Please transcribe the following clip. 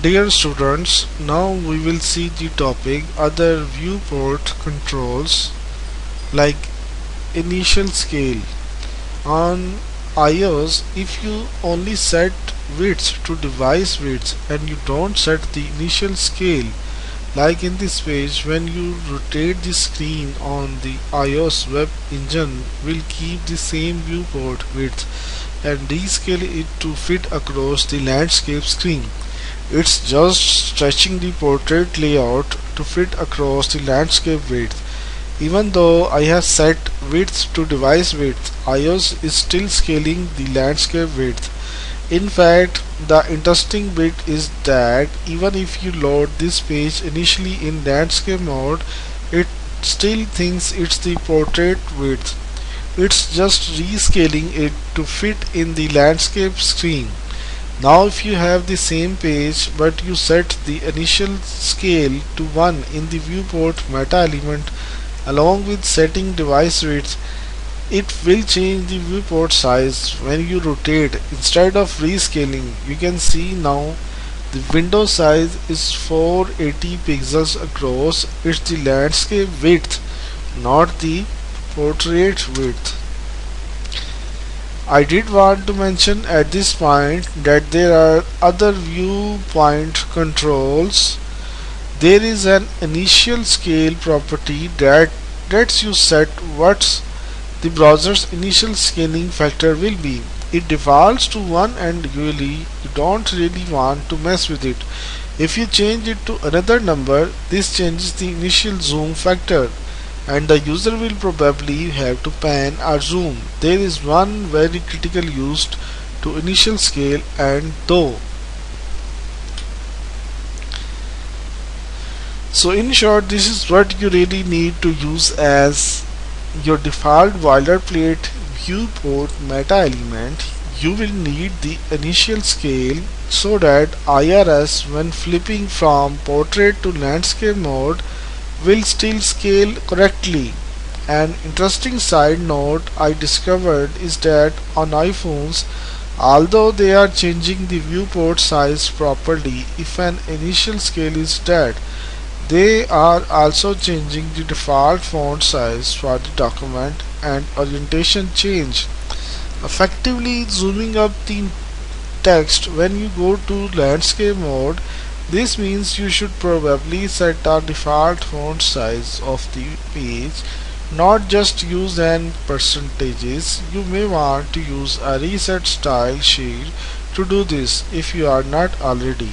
Dear students, now we will see the topic other viewport controls like initial scale. On iOS, if you only set width to device width and you don't set the initial scale, like in this page, when you rotate the screen on the iOS web engine will keep the same viewport width and rescale it to fit across the landscape screen. It's just stretching the portrait layout to fit across the landscape width. Even though I have set width to device width, iOS is still scaling the landscape width. In fact, the interesting bit is that even if you load this page initially in landscape mode, it still thinks it's the portrait width. It's just rescaling it to fit in the landscape screen. Now if you have the same page but you set the initial scale to 1 in the viewport meta element along with setting device width, it will change the viewport size when you rotate. Instead of rescaling, you can see now the window size is 480 pixels across. It's the landscape width, not the portrait width. I did want to mention at this point that there are other viewpoint controls. There is an initial scale property that lets you set what the browser's initial scaling factor will be. It defaults to 1 and usually you don't really want to mess with it. If you change it to another number, this changes the initial zoom factor and the user will probably have to pan or zoom. There is one very critical used to initial scale and though. So in short, this is what you really need to use as your default boilerplate viewport meta element. You will need the initial scale so that IRS when flipping from portrait to landscape mode will still scale correctly. An interesting side note I discovered is that on iPhones, although they are changing the viewport size properly if an initial scale is set, they are also changing the default font size for the document and orientation change, effectively zooming up the text when you go to landscape mode. This means you should probably set a default font size of the page, not just use an percentages. You may want to use a reset style sheet to do this if you are not already.